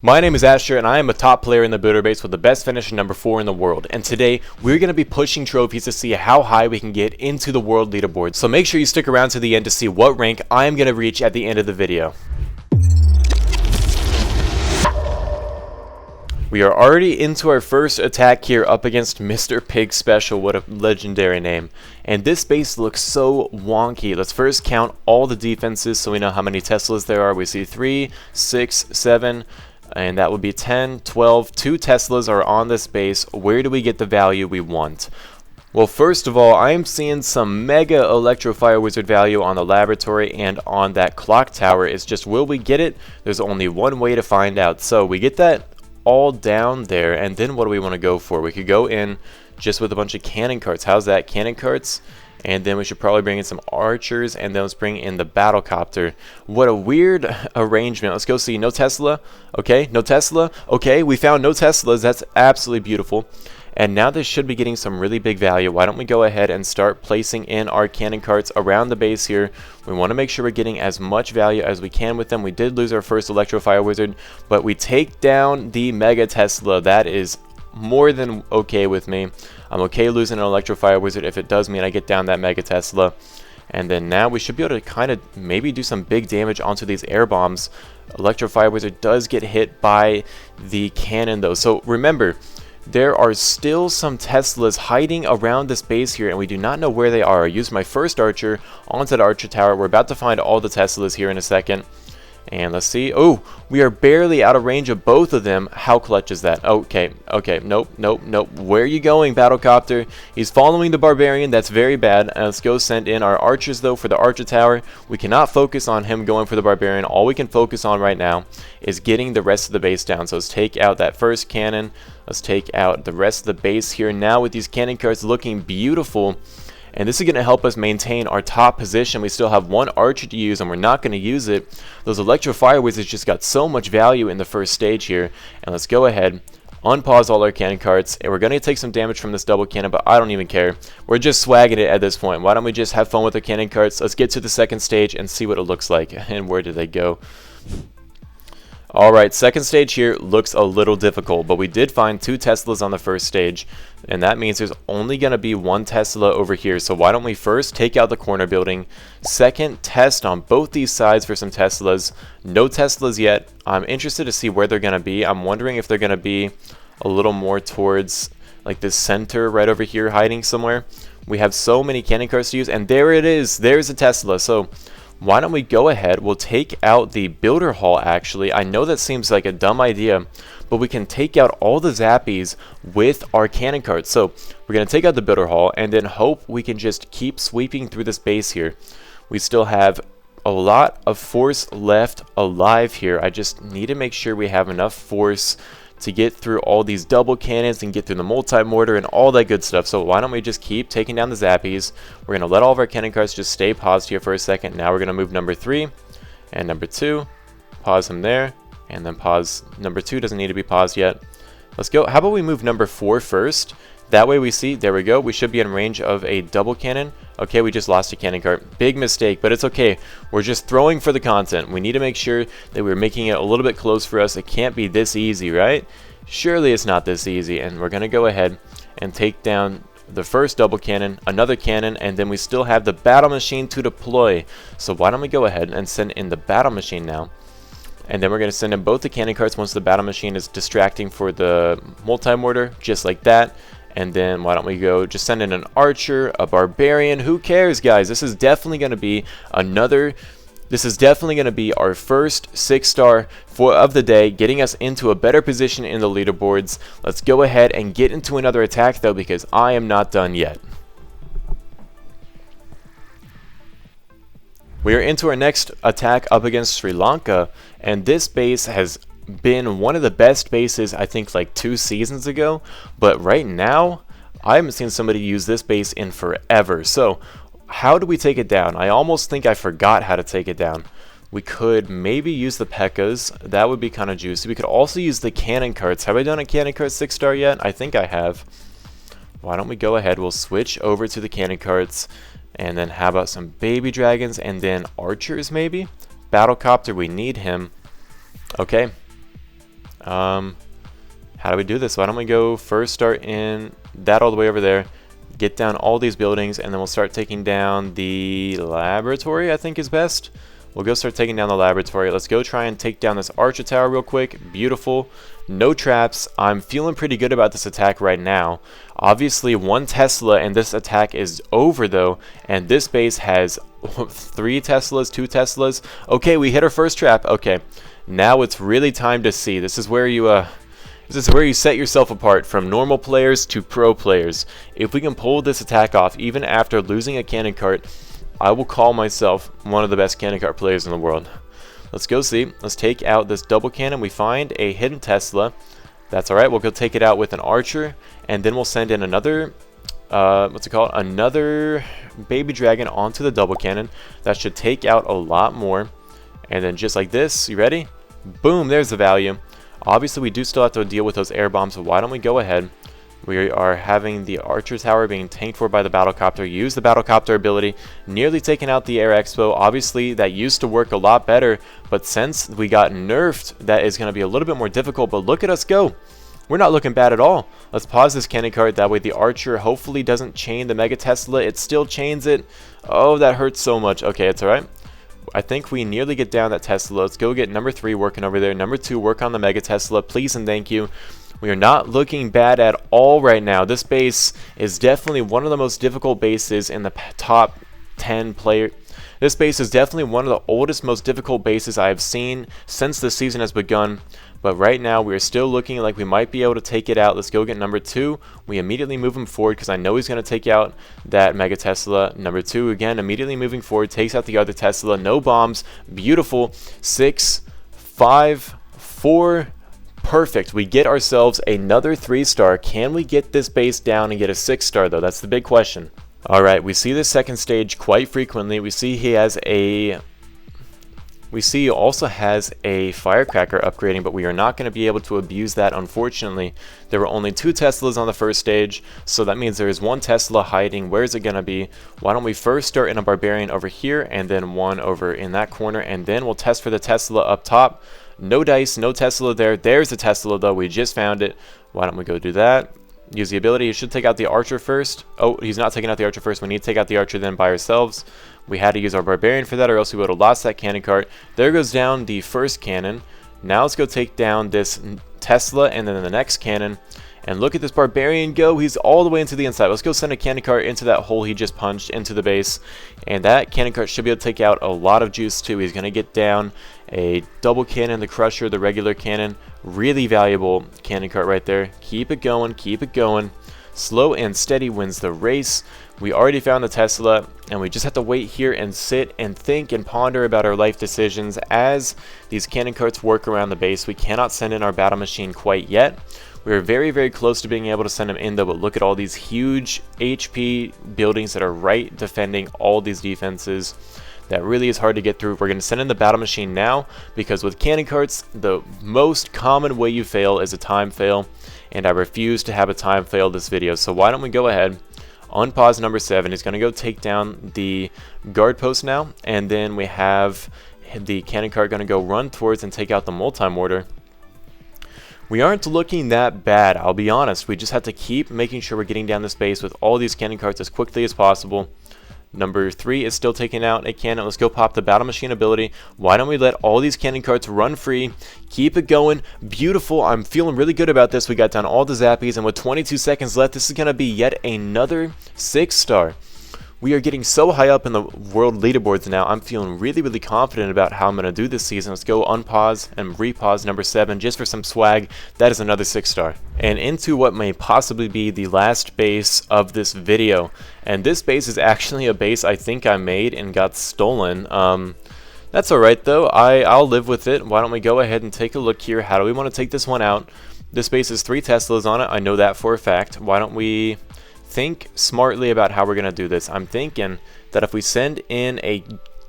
My name is AshJer and I am a top player in the builder base with the best finish number 4 in the world, and today we're going to be pushing trophies to see how high we can get into the world leaderboard. So make sure you stick around to the end to see what rank I am going to reach at the end of the video. We are already into our first attack here up against Mr. Pig Special. What a legendary name. And this base looks so wonky. Let's first count all the defenses so we know how many Teslas there are. We see 3, 6, 7, and that would be 10, 12. 2 Teslas are on this base. Where do we get the value we want? Well, first of all, I am seeing some mega Electrofire Wizard value on the laboratory and on that clock tower. It's just, will we get it? There's only one way to find out. So we get that all down there, and then what do we want to go for? We could go in just with a bunch of cannon carts. How's that? Cannon carts. And then we should probably bring in some archers, and then let's bring in the battle copter. What a weird arrangement. Let's go see. No Tesla. Okay, no Tesla. Okay, we found no Teslas. That's absolutely beautiful. And now this should be getting some really big value. Why don't we go ahead and start placing in our cannon carts around the base here. We want to make sure we're getting as much value as we can with them. We did lose our first Electrofire Wizard, but we take down the Mega Tesla. That is more than okay with me. I'm okay losing an Electrofire Wizard if it does mean I get down that Mega Tesla. And then now we should be able to kind of maybe do some big damage onto these air bombs. Electrofire Wizard does get hit by the cannon though. So remember, there are still some Teslas hiding around this base here, and we do not know where they are. I used my first archer onto the archer tower. We're about to find all the Teslas here in a second. And let's see. Oh, we are barely out of range of both of them. How clutch is that? Okay, nope. Where are you going, Battlecopter? He's following the Barbarian. That's very bad. Let's go send in our archers, though, for the archer tower. We cannot focus on him going for the Barbarian. All we can focus on right now is getting the rest of the base down. So let's take out that first cannon. Let's take out the rest of the base here now with these cannon carts looking beautiful. And this is going to help us maintain our top position. We still have one archer to use, and we're not going to use it. Those Electrofire Wizards just got so much value in the first stage here. And let's go ahead, unpause all our cannon carts. And we're going to take some damage from this double cannon, but I don't even care. We're just swagging it at this point. Why don't we just have fun with our cannon carts? Let's get to the second stage and see what it looks like. And where did they go? Alright, second stage here looks a little difficult, but we did find 2 Teslas on the first stage, and that means there's only going to be 1 Tesla over here. So why don't we first take out the corner building, second test on both these sides for some Teslas. No Teslas yet. I'm interested to see where they're going to be. I'm wondering if they're going to be a little more towards like this center right over here hiding somewhere. We have so many cannon carts to use, and there it is. There's a Tesla. So why don't we go ahead, we'll take out the builder hall actually. I know that seems like a dumb idea, but we can take out all the zappies with our cannon carts. So we're going to take out the builder hall and then hope we can just keep sweeping through this base here. We still have a lot of force left alive here. I just need to make sure we have enough force to get through all these double cannons and get through the multi-mortar and all that good stuff. So why don't we just keep taking down the zappies. We're going to let all of our cannon carts just stay paused here for a second. Now we're going to move number 3 and number 2. Pause him there, and then pause. Number 2 doesn't need to be paused yet. Let's go. How about we move number 4 first? That way we see, there we go, we should be in range of a double cannon. Okay, we just lost a cannon cart. Big mistake, but it's okay. We're just throwing for the content. We need to make sure that we're making it a little bit close for us. It can't be this easy, right? Surely it's not this easy, and we're going to go ahead and take down the first double cannon, another cannon, and then we still have the battle machine to deploy. So why don't we go ahead and send in the battle machine now? And then we're going to send in both the cannon carts once the battle machine is distracting for the multi-mortar, just like that. And then why don't we go just send in an archer, a barbarian, who cares, guys? This is definitely going to be our first 6-star of the day, getting us into a better position in the leaderboards. Let's go ahead and get into another attack though, because I am not done yet. We are into our next attack up against Sri Lanka, and this base has been one of the best bases I think like 2 seasons ago, but right now I haven't seen somebody use this base in forever. So how do we take it down? I almost think I forgot how to take it down. We could maybe use the P.E.K.K.A.s. That would be kind of juicy. We could also use the cannon carts. Have I done a cannon cart 6-star yet? I think I have. Why don't we go ahead, we'll switch over to the cannon carts, and then how about some baby dragons and then archers maybe? Battlecopter, we need him. Okay, How do we do this? Why don't we go first start in that all the way over there, get down all these buildings, and then we'll start taking down the laboratory, I think is best. We'll go start taking down the laboratory. Let's go try and take down this archer tower real quick. Beautiful. No traps. I'm feeling pretty good about this attack right now. Obviously, 1 Tesla and this attack is over though. And this base has 3 Teslas, 2 Teslas. Okay, we hit our first trap. Okay, now it's really time to see. This is where you set yourself apart from normal players to pro players. If we can pull this attack off, even after losing a cannon cart, I will call myself one of the best cannon cart players in the world. Let's go see. Let's take out this double cannon. We find a hidden Tesla. That's alright. We'll go take it out with an archer. And then we'll send in another, another baby dragon onto the double cannon. That should take out a lot more. And then just like this, you ready? Boom, there's the value. Obviously, we do still have to deal with those air bombs, so why don't we go ahead? We are having the archer tower being tanked for by the battlecopter. Use the battlecopter ability, nearly taking out the air expo. Obviously, that used to work a lot better, but since we got nerfed, that is going to be a little bit more difficult. But look at us go. We're not looking bad at all. Let's pause this cannon cart. That way the archer hopefully doesn't chain the Mega Tesla. It still chains it. Oh, that hurts so much. Okay, it's alright. I think we nearly get down that Tesla. Let's go get number 3 working over there. Number 2, work on the Mega Tesla. Please and thank you. We are not looking bad at all right now. This base is definitely one of the most difficult bases in the top 10 player. This base is definitely one of the oldest, most difficult bases I have seen since the season has begun. But right now, we are still looking like we might be able to take it out. Let's go get number 2. We immediately move him forward because I know he's going to take out that Mega Tesla. Number 2, again, immediately moving forward, takes out the other Tesla. No bombs. Beautiful. 6, 5, 4... Perfect. We get ourselves another 3-star. Can we get this base down and get a 6-star though? That's the big question. Alright, we see this second stage quite frequently. We see he also has a firecracker upgrading, but we are not going to be able to abuse that, unfortunately. There were only 2 Teslas on the first stage, so that means there is 1 Tesla hiding. Where is it going to be? Why don't we first start in a barbarian over here, and then 1 over in that corner, and then we'll test for the Tesla up top. No dice, no Tesla there. There's the Tesla though, we just found it. Why don't we go do that? Use the ability. He should take out the archer first. Oh, he's not taking out the archer first. We need to take out the archer then by ourselves. We had to use our barbarian for that, or else we would have lost that cannon cart. There goes down the first cannon. Now let's go take down this Tesla and then the next cannon. And look at this barbarian go. He's all the way into the inside. Let's go send a cannon cart into that hole he just punched into the base. And that cannon cart should be able to take out a lot of juice too. He's going to get down a double cannon, the crusher, the regular cannon. Really valuable cannon cart right there. Keep it going. Keep it going. Slow and steady wins the race. We already found the Tesla, and we just have to wait here and sit and think and ponder about our life decisions as these cannon carts work around the base. We cannot send in our battle machine quite yet. We're very, very close to being able to send them in though, but look at all these huge HP buildings that are right defending all these defenses. That really is hard to get through. We're going to send in the battle machine now, because with cannon carts, the most common way you fail is a time fail, and I refuse to have a time fail this video. So why don't we go ahead, unpause number 7. He's going to go take down the guard post now, and then we have the cannon cart going to go run towards and take out the multi-mortar. We aren't looking that bad, I'll be honest. We just have to keep making sure we're getting down this base with all these cannon carts as quickly as possible. Number 3 is still taking out a cannon. Let's go pop the battle machine ability. Why don't we let all these cannon carts run free? Keep it going. Beautiful. I'm feeling really good about this. We got down all the zappies, and with 22 seconds left, this is going to be yet another 6-star. We are getting so high up in the world leaderboards now. I'm feeling really, really confident about how I'm going to do this season. Let's go unpause and repause number 7 just for some swag. That is another 6-star. And into what may possibly be the last base of this video. And this base is actually a base I think I made and got stolen. That's alright though. I'll live with it. Why don't we go ahead and take a look here. How do we want to take this one out? This base has 3 Teslas on it. I know that for a fact. Why don't we think smartly about how we're going to do this? I'm thinking that if we send in a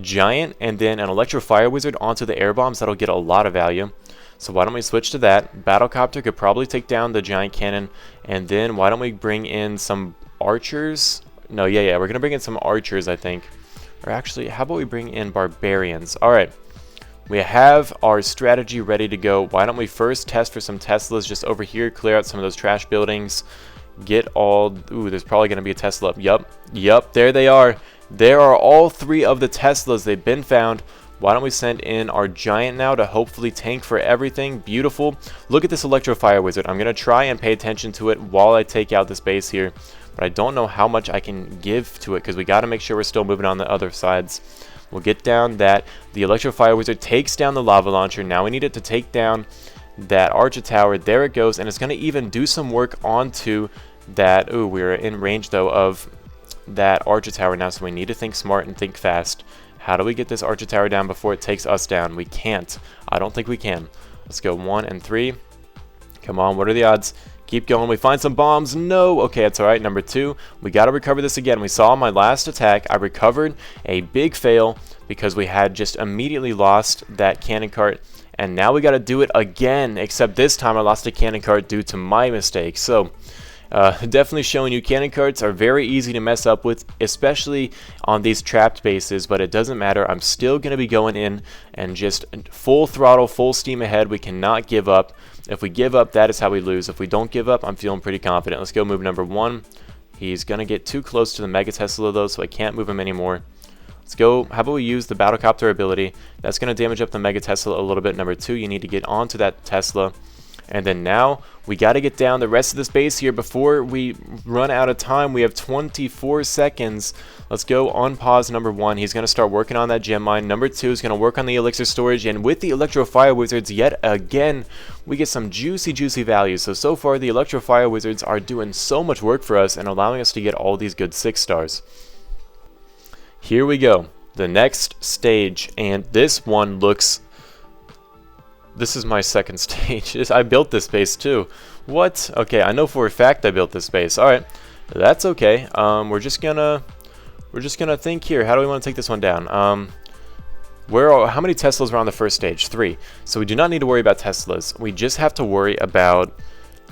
giant and then an Electrofire Wizard onto the air bombs, that'll get a lot of value. So why don't we switch to that? Battlecopter could probably take down the giant cannon, and then why don't we bring in some archers? No, yeah, we're going to bring in some archers, I think. Or actually, how about we bring in barbarians? Alright, We have our strategy ready to go. Why don't we first test for some Teslas just over here, clear out some of those trash buildings, get all... Ooh, there's probably going to be a Tesla up. Yup, there they are. There are all 3 of the Teslas. They've been found. Why don't we send in our giant now to hopefully tank for everything? Beautiful. Look at this Electrofire Wizard. I'm going to try and pay attention to it while I take out this base here. But I don't know how much I can give to it because we got to make sure we're still moving on the other sides. We'll get down that. The Electrofire Wizard takes down the lava launcher. Now we need it to take down that Archer Tower. There it goes. And it's going to even do some work onto that. Ooh, we're in range though of that Archer Tower now. So we need to think smart and think fast. How do we get this Archer Tower down before it takes us down? We can't. I don't think we can. Let's go 1 and 3. Come on, what are the odds? Keep going. We find some bombs. No. Okay, that's all right. Number 2. We got to recover this again. We saw my last attack. I recovered a big fail because we had just immediately lost that cannon cart. And now we got to do it again. Except this time I lost a cannon cart due to my mistake. So... definitely showing you cannon carts are very easy to mess up with, especially on these trapped bases, but it doesn't matter. I'm still going to be going in and just full throttle, full steam ahead. We cannot give up. If we give up, that is how we lose. If we don't give up, I'm feeling pretty confident. Let's go move number 1. He's going to get too close to the Mega Tesla though, so I can't move him anymore. Let's go. How about we use the Battlecopter ability? That's going to damage up the Mega Tesla a little bit. Number 2, you need to get onto that Tesla. And then now we got to get down the rest of this base here before we run out of time. We have 24 seconds. Let's go unpause number 1. He's going to start working on that gem mine. Number 2 is going to work on the elixir storage. And with the Electrofire Wizards, yet again, we get some juicy values. So far, the Electrofire Wizards are doing so much work for us and allowing us to get all these good 6 stars. Here we go. The next stage. And this one looks... This is my second stage. I built this base too. What? Okay, I know for a fact I built this base. All right, that's okay. We're just gonna think here. How do we want to take this one down? How many Teslas were on the first stage? 3. So we do not need to worry about Teslas. We just have to worry about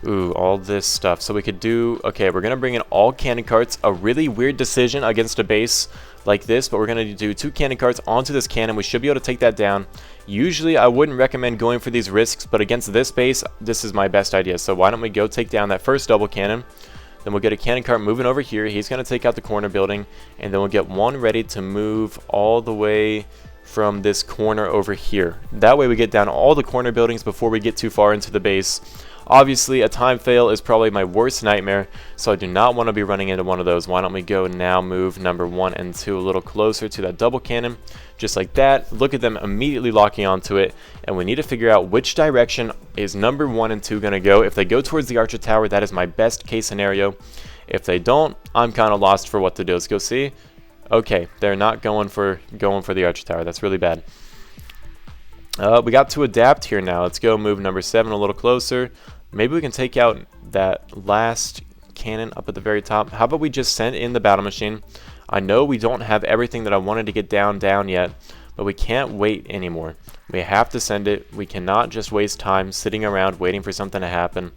all this stuff. So we could do. Okay, we're gonna bring in all cannon carts. A really weird decision against a base like this, but we're going to do 2 cannon carts onto this cannon. We should be able to take that down. Usually I wouldn't recommend going for these risks, but against this base, this is my best idea. So why don't we go take down that first double cannon. Then we'll get a cannon cart moving over here. He's going to take out the corner building, and then we'll get one ready to move all the way from this corner over here. That way we get down all the corner buildings before we get too far into the base. Obviously, a time fail is probably my worst nightmare, so I do not want to be running into one of those. Why don't we go now move number 1 and 2 a little closer to that double cannon, just like that. Look at them immediately locking onto it, and we need to figure out which direction is number 1 and 2 going to go. If they go towards the Archer Tower, that is my best case scenario. If they don't, I'm kind of lost for what to do. Let's go see. Okay, they're not going for the Archer Tower. That's really bad. We got to adapt here now. Let's go move number 7 a little closer. Maybe we can take out that last cannon up at the very top. How about we just send in the battle machine? I know we don't have everything that I wanted to get down yet, but we can't wait anymore. We have to send it. We cannot just waste time sitting around waiting for something to happen.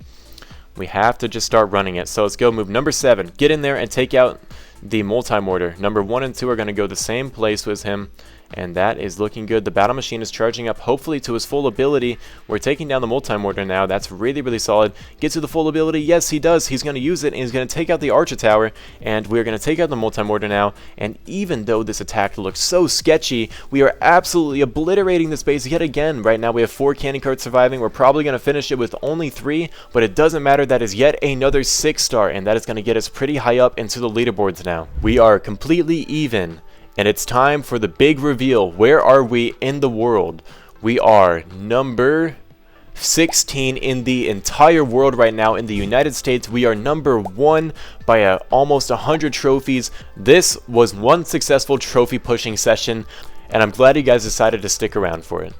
We have to just start running it. So let's go move number 7. Get in there and take out the multi-mortar. Number 1 and 2 are going to go the same place as him, and that is looking good. The battle machine is charging up, hopefully to his full ability. We're taking down the multi-mortar now. That's really solid. Gets to the full ability. Yes, he does. He's going to use it, and he's going to take out the Archer Tower, and we're going to take out the multi-mortar now. And even though this attack looks so sketchy, we are absolutely obliterating this base yet again. Right now we have 4 cannon carts surviving. We're probably going to finish it with only 3, but it doesn't matter. That is yet another 6-star, and that is going to get us pretty high up into the leaderboards now. We are completely even. And it's time for the big reveal. Where are we in the world? We are number 16 in the entire world right now. In the United States, we are number 1 by almost 100 trophies. This was one successful trophy pushing session, and I'm glad you guys decided to stick around for it.